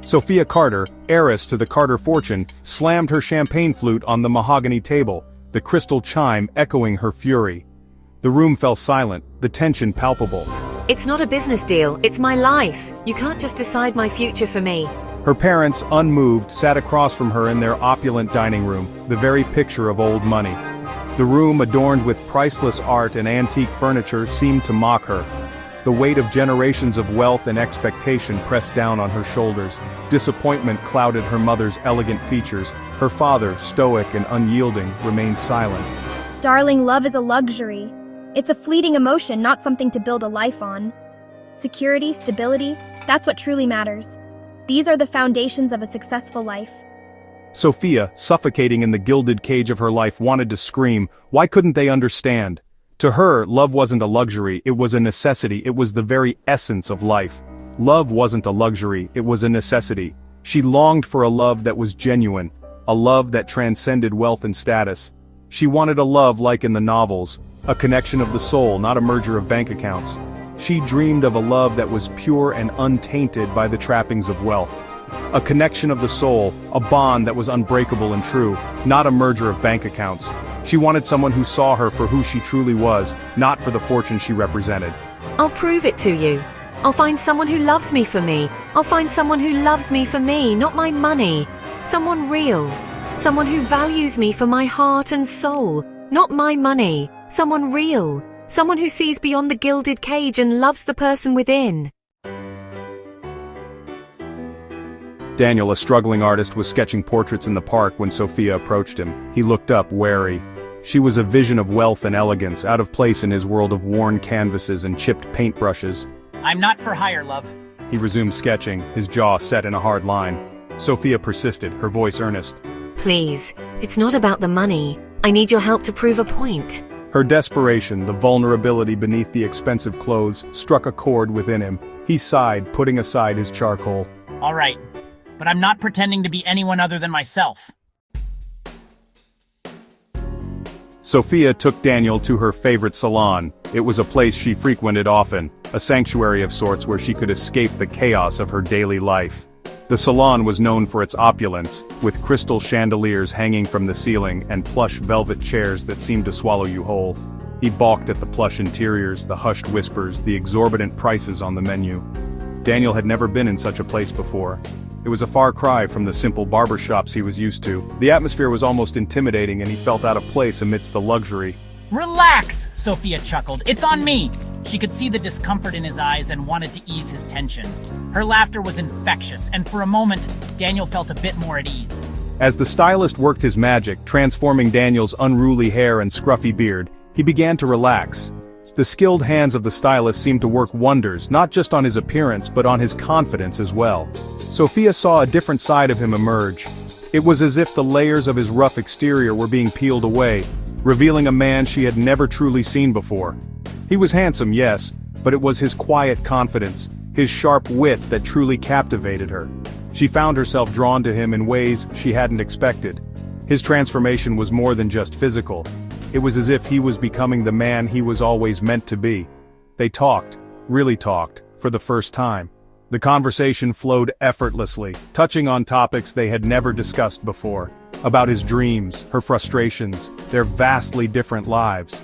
Sophia Carter, heiress to the Carter fortune, slammed her champagne flute on the mahogany table, the crystal chime echoing her fury. The room fell silent, the tension palpable. It's not a business deal, it's my life. You can't just decide my future for me. Her parents, unmoved, sat across from her in their opulent dining room, the very picture of old money. The room, adorned with priceless art and antique furniture, seemed to mock her. The weight of generations of wealth and expectation pressed down on her shoulders. Disappointment clouded her mother's elegant features. Her father, stoic and unyielding, remained silent. Darling, love is a luxury. It's a fleeting emotion, not something to build a life on. Security, stability, that's what truly matters. These are the foundations of a successful life. Sophia, suffocating in the gilded cage of her life, wanted to scream. Why couldn't they understand? To her, love wasn't a luxury, it was a necessity, it was the very essence of life. Love wasn't a luxury, it was a necessity. She longed for a love that was genuine, a love that transcended wealth and status. She wanted a love like in the novels, a connection of the soul, not a merger of bank accounts. She dreamed of a love that was pure and untainted by the trappings of wealth. A connection of the soul, a bond that was unbreakable and true, not a merger of bank accounts. She wanted someone who saw her for who she truly was, not for the fortune she represented. I'll prove it to you. I'll find someone who loves me for me. I'll find someone who loves me for me, not my money. Someone real. Someone who values me for my heart and soul, not my money. Someone real. Someone who sees beyond the gilded cage and loves the person within. Daniel, a struggling artist, was sketching portraits in the park when Sophia approached him. He looked up, wary. She was a vision of wealth and elegance, out of place in his world of worn canvases and chipped paintbrushes. I'm not for hire, love. He resumed sketching, his jaw set in a hard line. Sophia persisted, her voice earnest. Please, it's not about the money. I need your help to prove a point. Her desperation, the vulnerability beneath the expensive clothes, struck a chord within him. He sighed, putting aside his charcoal. All right, but I'm not pretending to be anyone other than myself. Sophia took Daniel to her favorite salon. It was a place she frequented often, a sanctuary of sorts where she could escape the chaos of her daily life. The salon was known for its opulence, with crystal chandeliers hanging from the ceiling and plush velvet chairs that seemed to swallow you whole. He balked at the plush interiors, the hushed whispers, the exorbitant prices on the menu. Daniel had never been in such a place before. It was a far cry from the simple barbershops he was used to. The atmosphere was almost intimidating and he felt out of place amidst the luxury. Relax, Sophia chuckled. It's on me. She could see the discomfort in his eyes and wanted to ease his tension. Her laughter was infectious, and for a moment, Daniel felt a bit more at ease. As the stylist worked his magic, transforming Daniel's unruly hair and scruffy beard, he began to relax. The skilled hands of the stylist seemed to work wonders, not just on his appearance but on his confidence as well. Sophia saw a different side of him emerge. It was as if the layers of his rough exterior were being peeled away, revealing a man she had never truly seen before. He was handsome, yes, but it was his quiet confidence, his sharp wit that truly captivated her. She found herself drawn to him in ways she hadn't expected. His transformation was more than just physical. It was as if he was becoming the man he was always meant to be. They talked, really talked, for the first time. The conversation flowed effortlessly, touching on topics they had never discussed before. About his dreams, her frustrations, their vastly different lives.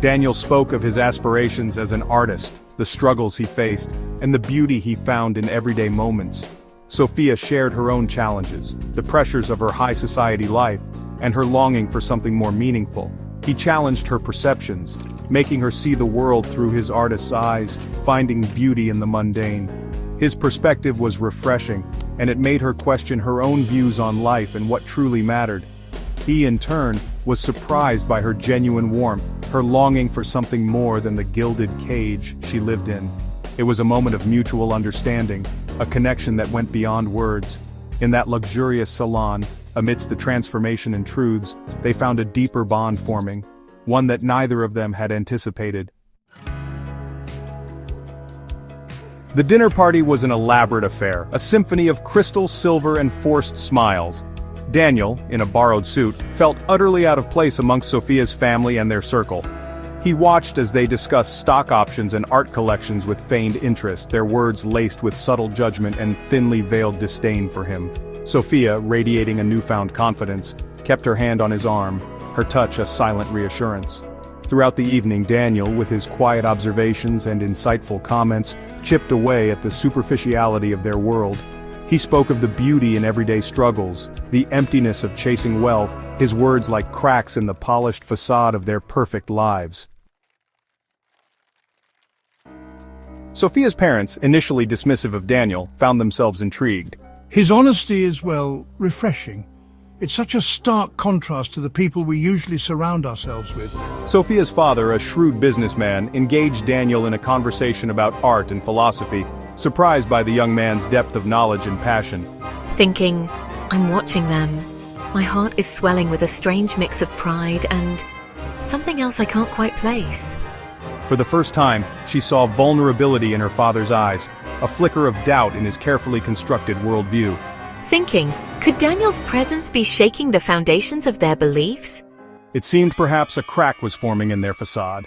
Daniel spoke of his aspirations as an artist, the struggles he faced, and the beauty he found in everyday moments. Sophia shared her own challenges, the pressures of her high society life, and her longing for something more meaningful. He challenged her perceptions, making her see the world through his artist's eyes, finding beauty in the mundane. His perspective was refreshing, and it made her question her own views on life and what truly mattered. He, in turn, was surprised by her genuine warmth, her longing for something more than the gilded cage she lived in. It was a moment of mutual understanding, a connection that went beyond words. In that luxurious salon, amidst the transformation and truths, they found a deeper bond forming, one that neither of them had anticipated. The dinner party was an elaborate affair, a symphony of crystal, silver, and forced smiles. Daniel, in a borrowed suit, felt utterly out of place amongst Sophia's family and their circle. He watched as they discussed stock options and art collections with feigned interest, their words laced with subtle judgment and thinly veiled disdain for him. Sophia, radiating a newfound confidence, kept her hand on his arm, her touch a silent reassurance. Throughout the evening, Daniel, with his quiet observations and insightful comments, chipped away at the superficiality of their world. He spoke of the beauty in everyday struggles, the emptiness of chasing wealth, his words like cracks in the polished facade of their perfect lives. Sophia's parents, initially dismissive of Daniel, found themselves intrigued. His honesty is, well, refreshing. It's such a stark contrast to the people we usually surround ourselves with. Sophia's father, a shrewd businessman, engaged Daniel in a conversation about art and philosophy, surprised by the young man's depth of knowledge and passion. Thinking, I'm watching them. My heart is swelling with a strange mix of pride and something else I can't quite place. For the first time, she saw vulnerability in her father's eyes, a flicker of doubt in his carefully constructed worldview. Thinking, could Daniel's presence be shaking the foundations of their beliefs? It seemed perhaps a crack was forming in their facade.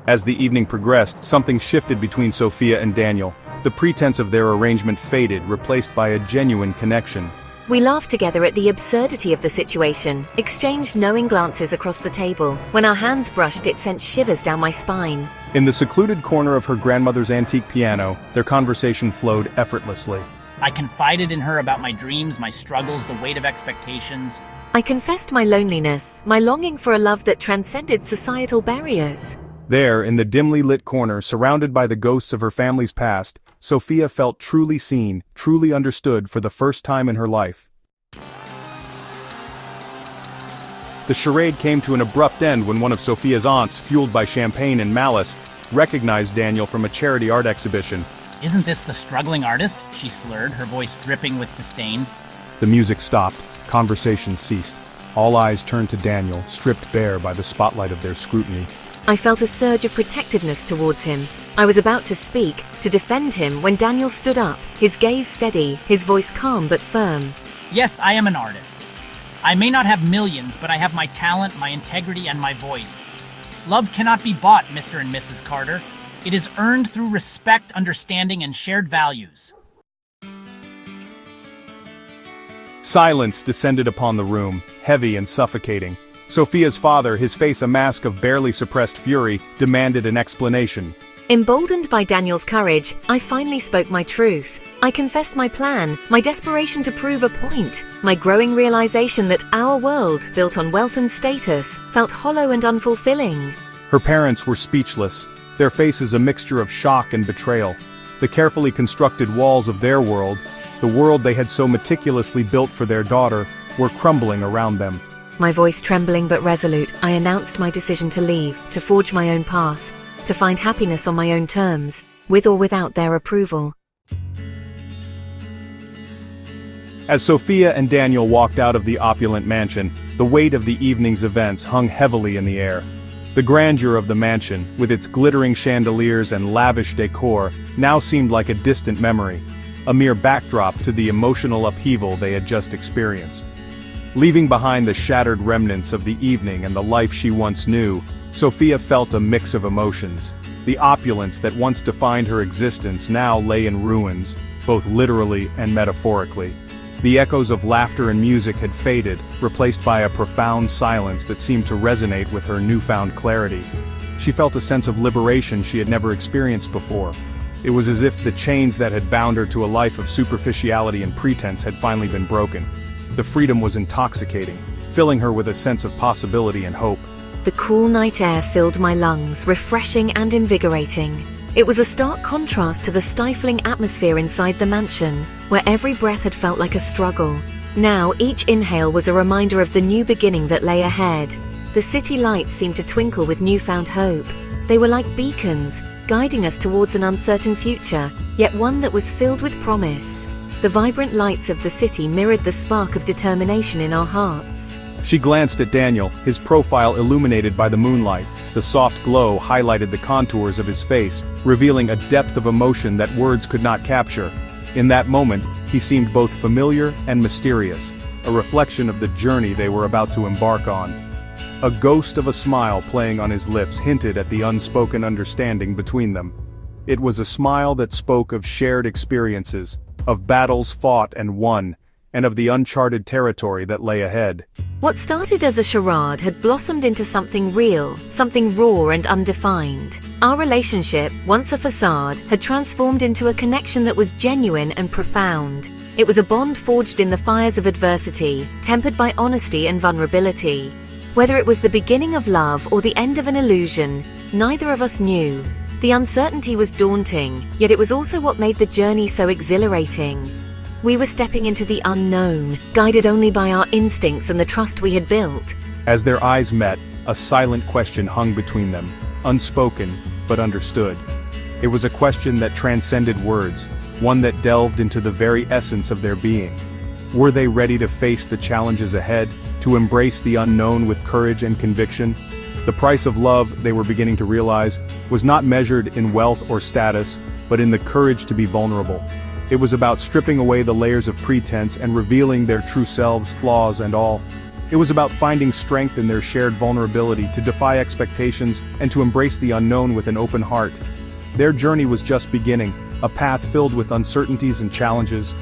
As the evening progressed, something shifted between Sophia and Daniel. The pretense of their arrangement faded, replaced by a genuine connection. We laughed together at the absurdity of the situation, exchanged knowing glances across the table. When our hands brushed, it sent shivers down my spine. In the secluded corner of her grandmother's antique piano, their conversation flowed effortlessly. I confided in her about my dreams, my struggles, the weight of expectations. I confessed my loneliness, my longing for a love that transcended societal barriers. There, in the dimly lit corner, surrounded by the ghosts of her family's past, Sophia felt truly seen, truly understood for the first time in her life. The charade came to an abrupt end when one of Sophia's aunts, fueled by champagne and malice, recognized Daniel from a charity art exhibition. Isn't this the struggling artist? She slurred, her voice dripping with disdain. The music stopped. Conversation ceased. All eyes turned to Daniel, stripped bare by the spotlight of their scrutiny. I felt a surge of protectiveness towards him. I was about to speak, to defend him, when Daniel stood up, his gaze steady, his voice calm but firm. Yes, I am an artist. I may not have millions, but I have my talent, my integrity, and my voice. Love cannot be bought, Mr. and Mrs. Carter. It is earned through respect, understanding, and shared values. Silence descended upon the room, heavy and suffocating. Sophia's father, his face a mask of barely suppressed fury, demanded an explanation. Emboldened by Daniel's courage, I finally spoke my truth. I confessed my plan, my desperation to prove a point, my growing realization that our world, built on wealth and status, felt hollow and unfulfilling. Her parents were speechless, their faces a mixture of shock and betrayal. The carefully constructed walls of their world, the world they had so meticulously built for their daughter, were crumbling around them. My voice trembling but resolute, I announced my decision to leave, to forge my own path, to find happiness on my own terms, with or without their approval. As Sophia and Daniel walked out of the opulent mansion, the weight of the evening's events hung heavily in the air. The grandeur of the mansion, with its glittering chandeliers and lavish decor, now seemed like a distant memory, a mere backdrop to the emotional upheaval they had just experienced. Leaving behind the shattered remnants of the evening and the life she once knew, Sophia felt a mix of emotions. The opulence that once defined her existence now lay in ruins, both literally and metaphorically. The echoes of laughter and music had faded, replaced by a profound silence that seemed to resonate with her newfound clarity. She felt a sense of liberation she had never experienced before. It was as if the chains that had bound her to a life of superficiality and pretense had finally been broken. The freedom was intoxicating, filling her with a sense of possibility and hope. The cool night air filled my lungs, refreshing and invigorating. It was a stark contrast to the stifling atmosphere inside the mansion, where every breath had felt like a struggle. Now, each inhale was a reminder of the new beginning that lay ahead. The city lights seemed to twinkle with newfound hope. They were like beacons, guiding us towards an uncertain future, yet one that was filled with promise. The vibrant lights of the city mirrored the spark of determination in our hearts. She glanced at Daniel, his profile illuminated by the moonlight. The soft glow highlighted the contours of his face, revealing a depth of emotion that words could not capture. In that moment, he seemed both familiar and mysterious, a reflection of the journey they were about to embark on. A ghost of a smile playing on his lips hinted at the unspoken understanding between them. It was a smile that spoke of shared experiences, of battles fought and won, and of the uncharted territory that lay ahead. What started as a charade had blossomed into something real, something raw and undefined. Our relationship, once a facade, had transformed into a connection that was genuine and profound. It was a bond forged in the fires of adversity, tempered by honesty and vulnerability. Whether it was the beginning of love or the end of an illusion, neither of us knew. The uncertainty was daunting, yet it was also what made the journey so exhilarating. We were stepping into the unknown, guided only by our instincts and the trust we had built. As their eyes met, a silent question hung between them, unspoken, but understood. It was a question that transcended words, one that delved into the very essence of their being. Were they ready to face the challenges ahead, to embrace the unknown with courage and conviction? The price of love, they were beginning to realize, was not measured in wealth or status, but in the courage to be vulnerable. It was about stripping away the layers of pretense and revealing their true selves, flaws and all. It was about finding strength in their shared vulnerability to defy expectations and to embrace the unknown with an open heart. Their journey was just beginning, a path filled with uncertainties and challenges,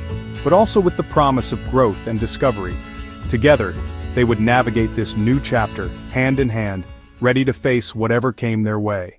but also with the promise of growth and discovery. Together, they would navigate this new chapter, hand in hand, ready to face whatever came their way.